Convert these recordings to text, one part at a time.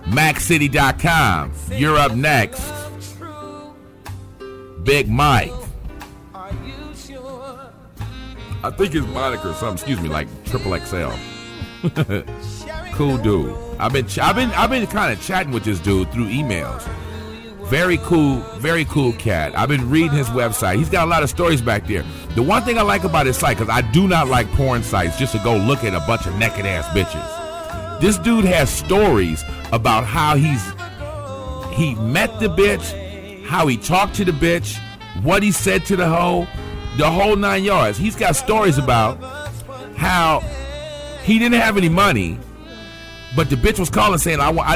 MacCity.com. You're up next. Big Mike. I think his moniker or something. Excuse me, like Triple XL. Cool dude. I've been kind of chatting with this dude through emails. Very cool cat. I've been reading his website. He's got a lot of stories back there. The one thing I like about his site, because I do not like porn sites just to go look at a bunch of naked ass bitches. This dude has stories about how he met the bitch, how he talked to the bitch, what he said to the hoe, the whole 9 yards. He's got stories about how he didn't have any money, but the bitch was calling saying, I want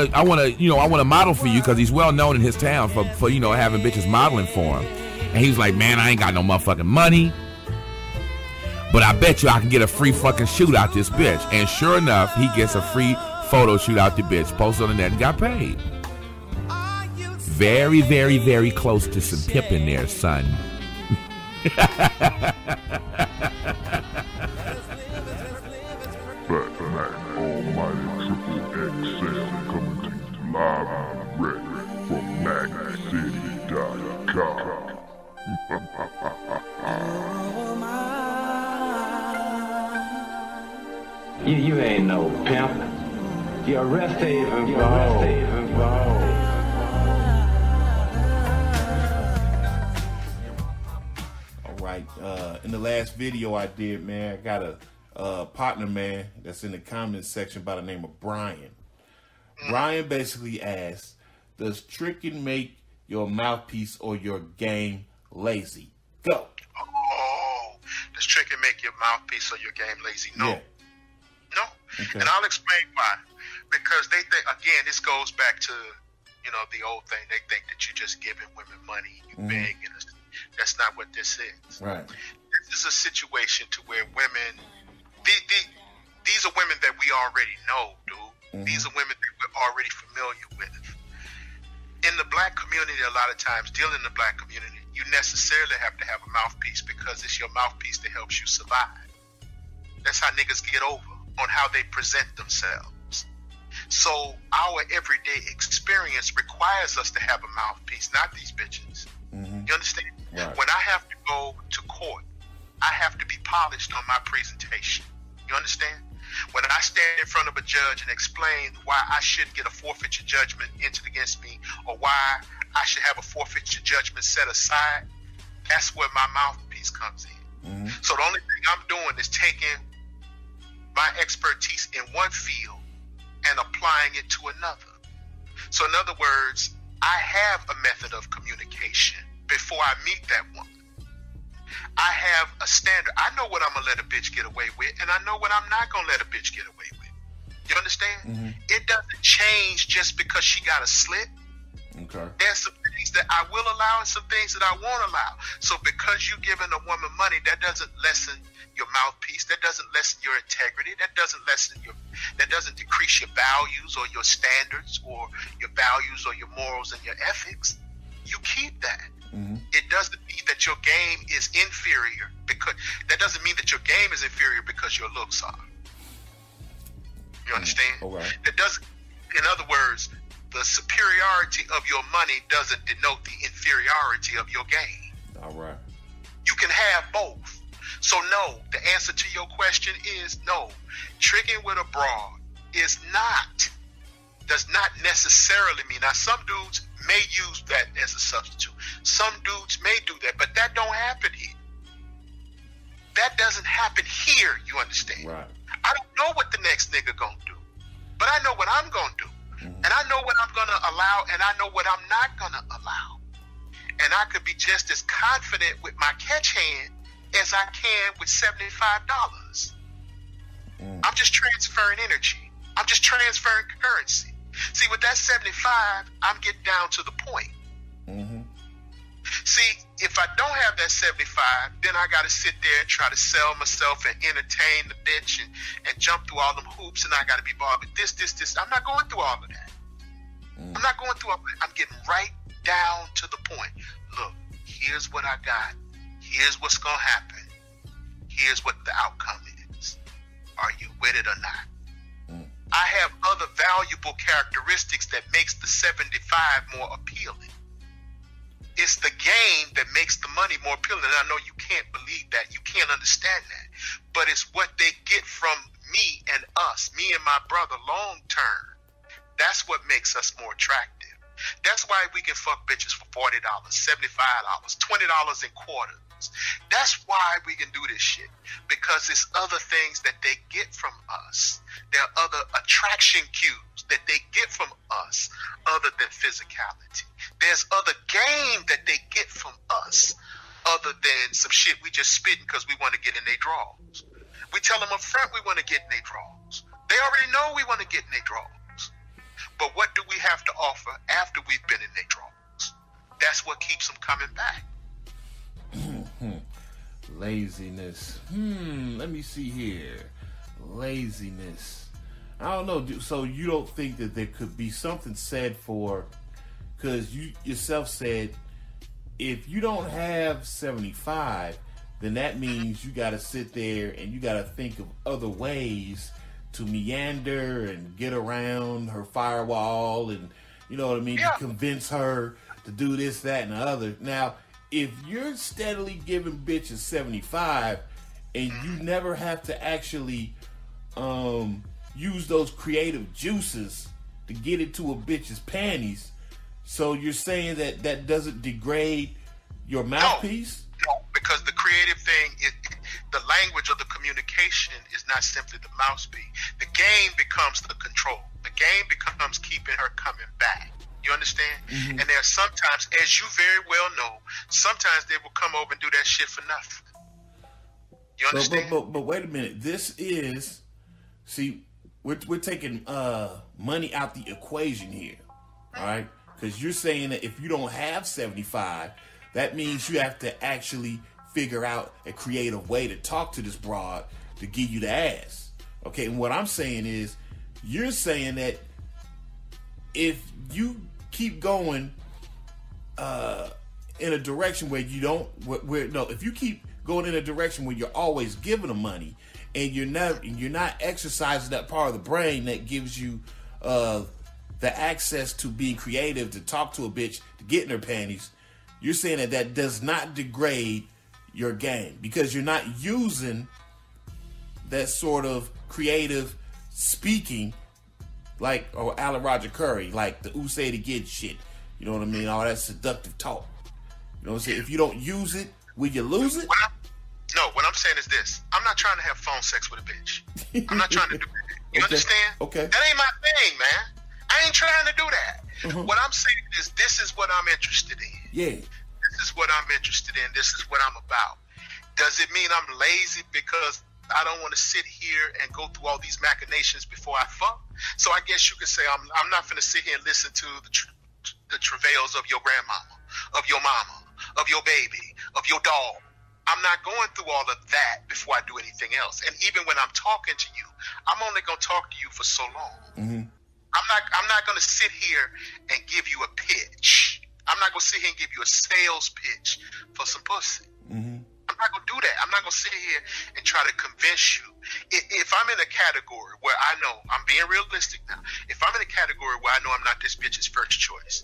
to model for you, because he's well known in his town for having bitches modeling for him. And he was like, man, I ain't got no motherfucking money, but I bet you I can get a free fucking shoot out this bitch. And sure enough, he gets a free photo shoot out the bitch, posted on the net, and got paid. Very, very, very close to some pimping there, son. You ain't no pimp. You're a rest haven, bro. Right, in the last video I did, man, I got a partner, man, that's in the comments section by the name of Brian. Brian basically asked, does tricking make your mouthpiece or your game lazy? Go. Oh, does tricking make your mouthpiece or your game lazy? No. Yeah. No. Okay. And I'll explain why. Because they think, again, this goes back to, the old thing. They think that you're just giving women money, you beg, and that's not what this is. Right. This is a situation to where women, these are women that we already know, dude. These are women that we're already familiar with. In the black community, a lot of times, dealing in the black community, you necessarily have to have a mouthpiece, because it's your mouthpiece that helps you survive. That's how niggas get over on how they present themselves. So our everyday experience requires us to have a mouthpiece, not these bitches. You understand? Right. When I have to go to court, I have to be polished on my presentation. You understand? When I stand in front of a judge and explain why I shouldn't get a forfeiture judgment entered against me, or why I should have a forfeiture judgment set aside, that's where my mouthpiece comes in. So the only thing I'm doing is taking my expertise in one field and applying it to another. So in other words, I have a method of communication before I meet that woman. I have a standard. I know what I'm going to let a bitch get away with, and I know what I'm not going to let a bitch get away with. You understand? It doesn't change just because she got a slip. Okay. There's some things that I will allow and some things that I won't allow. So because you're giving a woman money, that doesn't lessen your mouthpiece. That doesn't lessen your integrity. That doesn't decrease your values or your standards or your values or your morals and your ethics. You keep that. It doesn't mean that your game is inferior, because that doesn't mean that your game is inferior because your looks are. You understand? Right. That doesn't. In other words, the superiority of your money doesn't denote the inferiority of your game. All right. You can have both. So no, the answer to your question is no. Tricking with a broad does not necessarily mean. Now, some dudes may use that as a substitute. Some dudes may do that, but that don't happen here. That doesn't happen here, you understand? Right. I don't know what the next nigga gonna do, but I know what I'm gonna do. And I know what I'm gonna allow, and I know what I'm not gonna allow. And I could be just as confident with my catch hand as I can with $75. I'm just transferring energy. I'm just transferring currency. See, with that 75, I'm getting down to the point. See, if I don't have that 75, then I got to sit there and try to sell myself and entertain the bitch and jump through all them hoops, and I got to be bothered with this. I'm not going through all of that. I'm not going through all of that. I'm getting right down to the point. Look, here's what I got. Here's what's going to happen. Here's what the outcome is. Are you with it or not? I have other valuable characteristics that makes the 75 more appealing. It's the game that makes the money more appealing. And I know you can't believe that. You can't understand that. But it's what they get from me and us, me and my brother, long term. That's what makes us more attractive. That's why we can fuck bitches for $40, $75, $20 in quarters. That's why we can do this shit. Because it's other things that they get from us. There are other attraction cues that they get from us other than physicality. There's other game that they get from us other than some shit we just spitting because we want to get in their drawers. We tell them up front we want to get in their drawers. They already know we want to get in their drawers. But what do we have to offer after we've been in their drawers? That's what keeps them coming back. Laziness. Let me see here. Laziness. I don't know. So you don't think that there could be something said for, because you yourself said if you don't have 75, then that means you got to sit there and you got to think of other ways to meander and get around her firewall, and you know what I mean, to convince her to do this, that, and the other. Now, if you're steadily giving bitches 75 and you never have to actually use those creative juices to get into a bitch's panties, so you're saying that that doesn't degrade your mouthpiece? No, because the creative thing is the language of the communication is not simply the mouthpiece. The game becomes the control. The game becomes keeping her coming back. You understand? And there are sometimes, as you very well know, sometimes they will come over and do that shit for nothing. You understand? But wait a minute. This is, see, we're taking money out the equation here, all right? Because you're saying that if you don't have 75, that means you have to actually figure out a creative way to talk to this broad to give you the ass. Okay, and what I'm saying is, you're saying that if you keep going in a direction where you don't, if you keep going in a direction where you're always giving them money and you're not exercising that part of the brain that gives you the access to being creative, to talk to a bitch, to get in her panties, you're saying that that does not degrade your game because you're not using that sort of creative speaking like, or Alan Roger Curry, like the "Who Say It Again" shit. You know what I mean? All that seductive talk. You know what I'm saying? If you don't use it, will you lose it? What I'm saying is this. I'm not trying to have phone sex with a bitch. I'm not trying to do that. You understand? Okay. That ain't my thing, man. I ain't trying to do that. What I'm saying is this is what I'm interested in. Yeah. This is what I'm interested in. This is what I'm about. Does it mean I'm lazy because I don't want to sit here and go through all these machinations before I fuck? So I guess you could say I'm not going to sit here and listen to the travails of your grandmama, of your mama, of your baby, of your dog. I'm not going through all of that before I do anything else. And even when I'm talking to you, I'm only going to talk to you for so long. I'm not going to sit here and give you a pitch. I'm not going to sit here and give you a sales pitch for some pussy. I'm not going to do that. I'm not going to sit here and try to convince you. If I'm in a category where I know, I'm being realistic now, if I'm in a category where I know I'm not this bitch's first choice,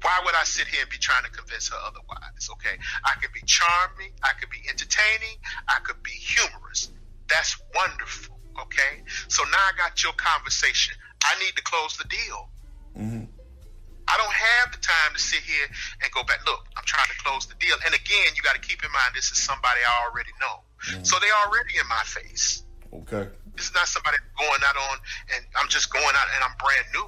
why would I sit here and be trying to convince her otherwise? Okay, I could be charming, I could be entertaining, I could be humorous. That's wonderful. Okay, so now I got your conversation. I need to close the deal. I don't have the time to sit here and go back. Look, I'm trying to close the deal. And again, you got to keep in mind, this is somebody I already know. So they already in my face. Okay. This is not somebody going out on, and I'm just going out and I'm brand new.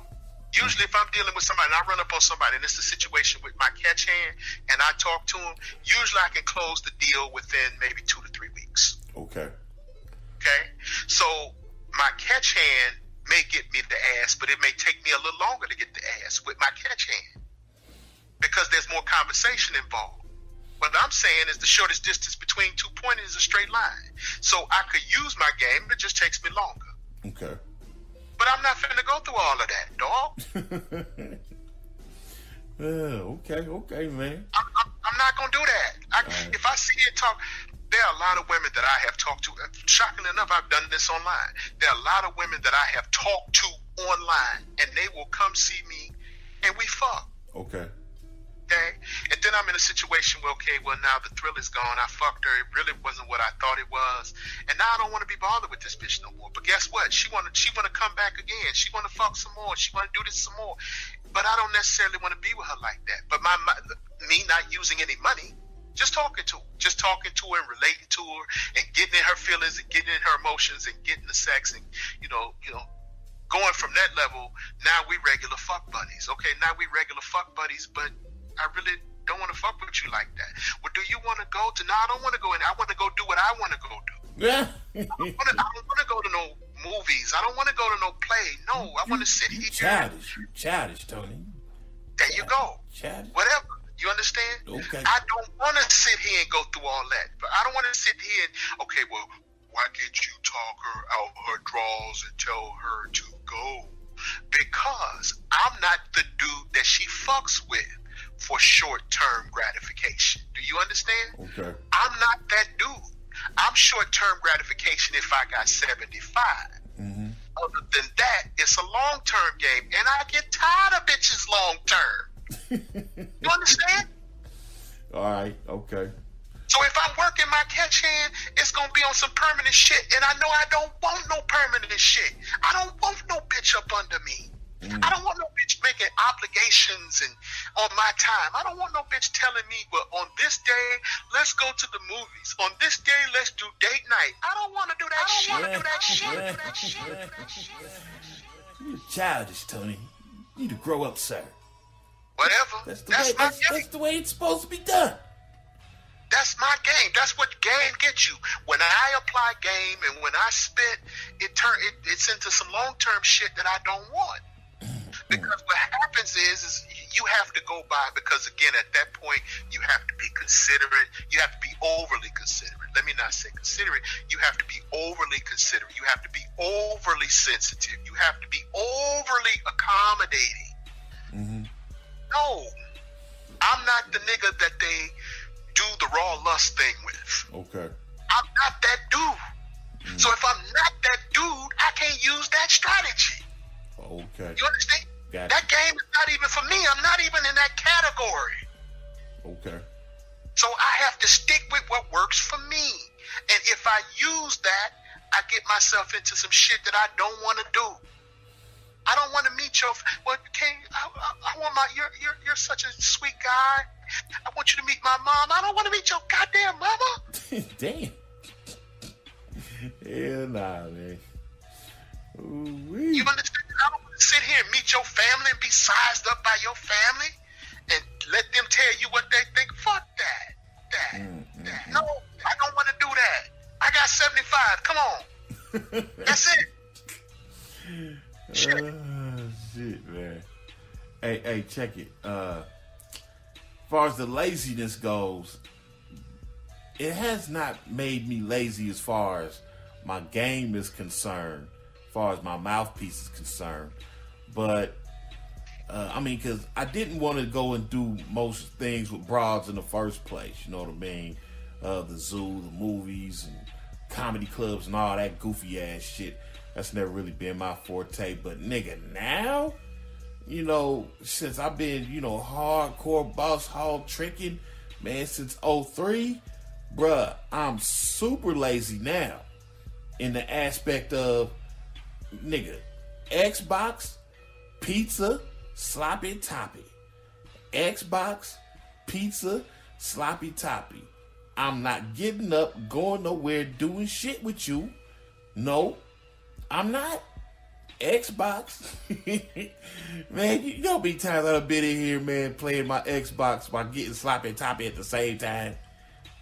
Usually if I'm dealing with somebody and I run up on somebody and it's a situation with my catch hand and I talk to them, usually I can close the deal within maybe 2 to 3 weeks. Okay. Okay? So my catch hand may get me the ass, but it may take me a little longer to get the ass with my catch hand because there's more conversation involved. What I'm saying is the shortest distance between 2 points is a straight line. So I could use my game, but it just takes me longer. Okay. But I'm not finna go through all of that, dog. Okay, man. I'm I'm not gonna do that. If I see it talk, there are a lot of women that I have talked to. Shockingly enough, I've done this online. There are a lot of women that I have talked to online, and they will come see me, and we fuck. Okay. Okay, and then I'm in a situation where, okay, well, now the thrill is gone. I fucked her. It really wasn't what I thought it was, and now I don't want to be bothered with this bitch no more. But guess what? She wanna come back again. She wanna fuck some more. She wanna do this some more. But I don't necessarily want to be with her like that. But me not using any money, just talking to her and relating to her and getting in her feelings and getting in her emotions and getting the sex and going from that level. Now we regular fuck buddies. Okay, now we regular fuck buddies, but I really don't want to fuck with you like that. Well, do you want to go to? No, I don't want to go in. I want to go do what I want to go do. Yeah. I don't want to go to no movies. I don't want to go to no play. No, I want to sit here. Childish, Tony. There you go. Childish. Whatever. You understand? Okay. I don't want to sit here and go through all that. But I don't want to sit here and, okay, well, why can't you talk her out her draws and tell her to go? Because I'm not the dude that she fucks with for short-term gratification. Do you understand? Okay. I'm not that dude. I'm short-term gratification if I got 75. Mm-hmm. Other than that, it's a long-term game, and I get tired of bitches long-term. You understand? All right. Okay. So if I'm working my catch hand, it's going to be on some permanent shit, and I know I don't want no permanent shit. I don't want no bitch up under me. I don't want no bitch making obligations and on my time. I don't want no bitch telling me, well, on this day, let's go to the movies. On this day, let's do date night. I don't want to do that shit. You're childish, Tony. You need to grow up, sir. Whatever. That's the way it's supposed to be done. That's my game. That's what game gets you. When I apply game and when I spit, it's into some long-term shit that I don't want. Because what happens is you have to go by, because again, at that point, you have to be considerate. You have to be overly considerate. Let me not say considerate. You have to be overly considerate. You have to be overly sensitive. You have to be overly accommodating. Mm-hmm. No, I'm not the nigga that they do the raw lust thing with. Okay. I'm not that dude. So if I'm not that dude, I can't use that strategy. Okay. You understand? Got that game is not even for me. I'm not even in that category. Okay. So I have to stick with what works for me. And if I use that, I get myself into some shit that I don't want to do. I don't want to meet your. Well, I want my. You're such a sweet guy. I want you to meet my mom. I don't want to meet your goddamn mama. Damn. Hell nah, man. Ooh-wee. You understand? I don't want to sit here and meet your family and be sized up by your family and let them tell you what they think. Fuck that. No, I don't want to do that. I got 75. Come on. That's it. Shit, man. Hey, check it. As far as the laziness goes, it has not made me lazy as far as my game is concerned, as far as my mouthpiece is concerned. But, because I didn't want to go and do most things with broads in the first place. You know what I mean? The zoo, the movies, and comedy clubs and all that goofy ass shit. That's never really been my forte. But nigga, now, since I've been, hardcore boss hog tricking, man, since 03, bruh, I'm super lazy now. In the aspect of, nigga, Xbox, pizza, sloppy toppy. Xbox, pizza, sloppy toppy. I'm not getting up, going nowhere, doing shit with you. No, I'm not. Xbox. Man, you know how many times I've been in here, man, playing my Xbox while getting sloppy toppy at the same time.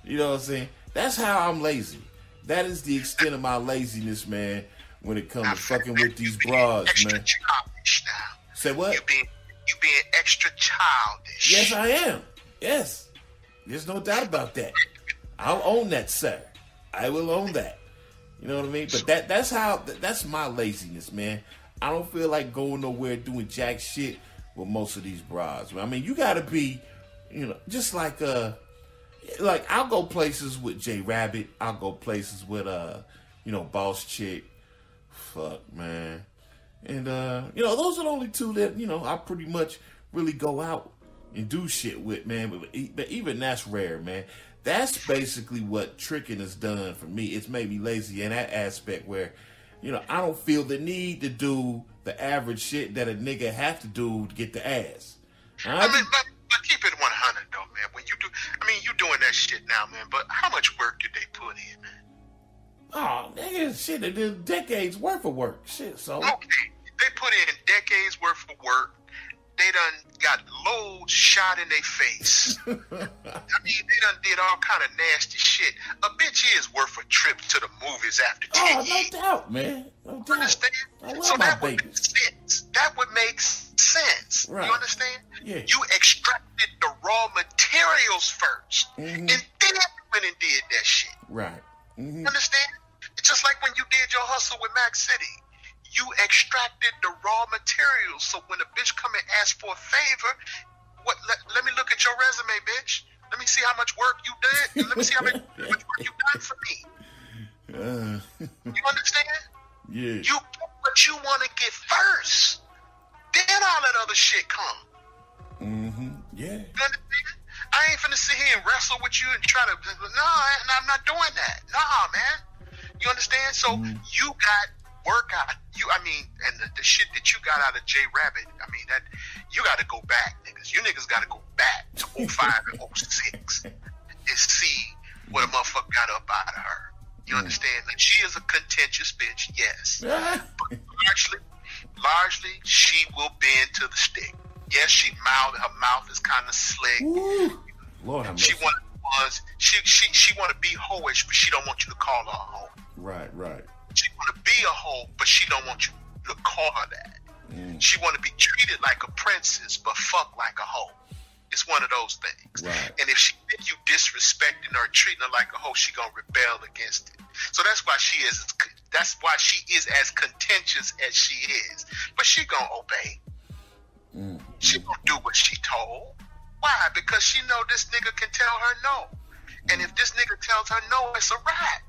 You know what I'm saying? That's how I'm lazy. That is the extent of my laziness, man, when it comes to fucking with these broads, extra man. Childish now. Say what? You being extra childish. Yes, I am. Yes. There's no doubt about that. I'll own that, sir. I will own that. You know what I mean? But that's my laziness, man. I don't feel like going nowhere doing jack shit with most of these bras. I mean, you gotta be, just like like I'll go places with J Rabbit. I'll go places with Boss Chick. Fuck, man. And those are the only two that I pretty much really go out and do shit with, man. But even that's rare, man. That's basically what tricking has done for me. It's made me lazy in that aspect where, I don't feel the need to do the average shit that a nigga have to do to get the ass. I mean, but keep it 100 though, man. When you do, you doing that shit now, man. But how much work did they put in, man? Oh, nigga, shit, it did decades worth of work. Shit, so. Okay, they put in decades worth of work. They done got loads shot in their face. They done did all kind of nasty shit. A bitch is worth a trip to the movies after 10 years. No doubt, man. No doubt. Understand? So that would make sense. That would make sense. Right. You understand? Yeah. You extracted the raw materials first. And then went and did that shit. Right. Mm-hmm. Understand? It's just like when you did your hustle with Mac City. You extracted the raw materials, so when a bitch come and ask for a favor, let me look at your resume, bitch. Let me see how much work you did, and let me see how much work you done for me. You understand? Yeah. You get what you want to get first, then all that other shit come. Yeah. You understand? I ain't finna sit here and wrestle with you and try to. No, I'm not doing that. Nah, man. You understand? So you got work out. And the shit that you got out of J Rabbit, that you got to go back, niggas. You niggas got to go back to 05 and 06 and see what a motherfucker got up out of her. You understand? Like, she is a contentious bitch, yes. But largely, she will bend to the stick. Yes, her mouth is kind of slick. Ooh. Lord have mercy. She want to be hoish, but she don't want you to call her a hoe. Right. She want to be a hoe, but she don't want you to call her that. She want to be treated like a princess, but fuck like a hoe. It's one of those things. Right. And if she think you disrespecting her, treating her like a hoe, she gonna rebel against it. So that's why she is as contentious as she is. But she gonna obey. She gonna do what she told. Why? Because she know this nigga can tell her no. And if this nigga tells her no, it's a wrap.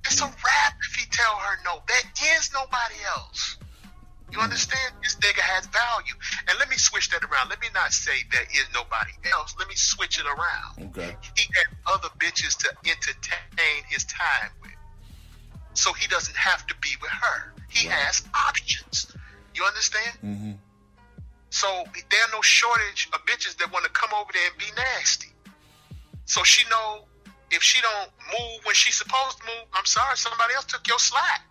It's a wrap if he tell her no. There is nobody else. You understand? This nigga has value. And let me switch that around. Let me not say there is nobody else. Let me switch it around. Okay. He had other bitches to entertain his time with. So he doesn't have to be with her. He has options. You understand? So there are no shortage of bitches that want to come over there and be nasty. So she know if she don't move when she's supposed to move, I'm sorry, somebody else took your slack.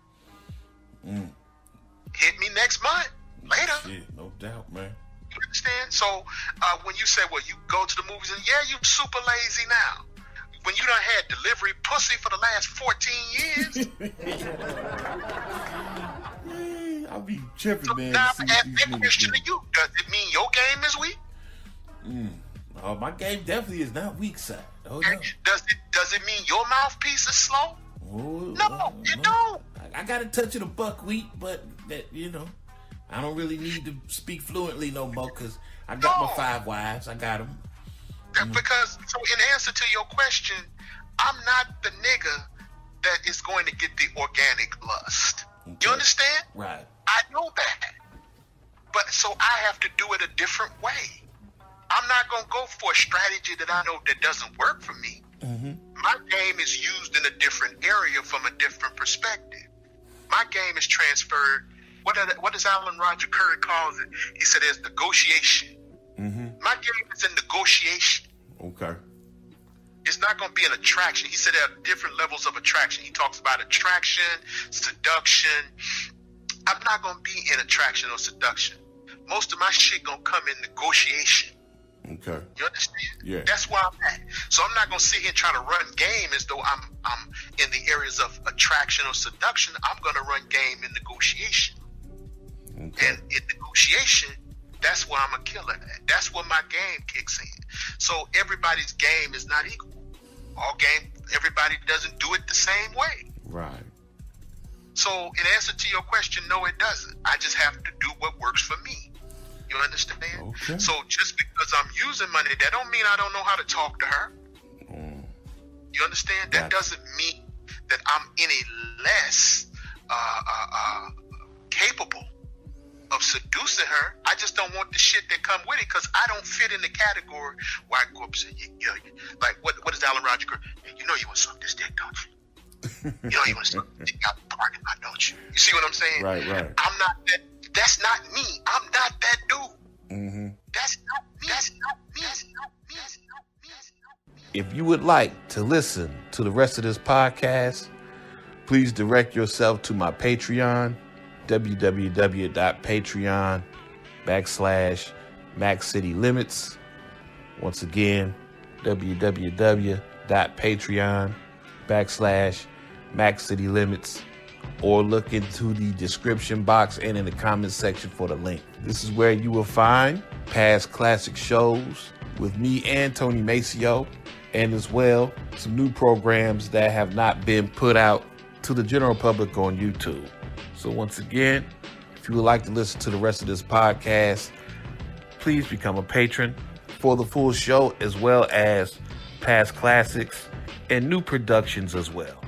Hit me next month. Later. Shit, no doubt, man. You understand? So when you say, well, you go to the movies, and yeah, you super lazy now. When you done had delivery pussy for the last 14 years. I'll be tripping, So man. now I ask that question to you. Does it mean your game is weak? Oh, my game definitely is not weak side. Oh, Okay. no. Does it mean your mouthpiece is slow? No, it don't. I got a touch of the buckwheat, but that I don't really need to speak fluently no more because I got my 5 wives. I got them. Because, so in answer to your question, I'm not the nigga that is going to get the organic lust. Okay. You understand? Right. I know that. But so I have to do it a different way. I'm not going to go for a strategy that I know that doesn't work for me. My game is used in a different area from a different perspective. My game is transferred. What does Alan Roger Curry calls it? He said there's negotiation. My game is in negotiation. Okay. It's not going to be an attraction. He said there are different levels of attraction. He talks about attraction, seduction. I'm not going to be in attraction or seduction. Most of my shit going to come in negotiation. Okay. You understand? Yeah. That's where I'm at. So I'm not going to sit here and try to run game as though I'm in the areas of attraction or seduction. I'm going to run game in negotiation. Okay. And in negotiation, that's where I'm a killer at. That's where my game kicks in. So everybody's game is not equal. Everybody doesn't do it the same way. Right. So in answer to your question, no, it doesn't. I just have to do what works for me. You understand? Okay. So just because I'm using money, that don't mean I don't know how to talk to her. You understand? That doesn't mean that I'm any less capable of seducing her. I just don't want the shit that come with it because I don't fit in the category where I go up and say, yeah, like what is Alan Roger? You know you want to suck this dick, don't you? You know you want to suck this dick out the parking lot, don't you? You see what I'm saying? Right. I'm not that. That's not me. I'm not that dude. Mm-hmm. That's not me. That's not me. That's not me. That's not me. If you would like to listen to the rest of this podcast, please direct yourself to my Patreon, www.patreon.com/MaxCityLimits. Once again, www.patreon.com/MaxCityLimits, or look into the description box and in the comment section for the link. This is where you will find past classic shows with me and Tony Maceo, and as well some new programs that have not been put out to the general public on YouTube. So once again, if you would like to listen to the rest of this podcast, please become a patron for the full show, as well as past classics and new productions as well.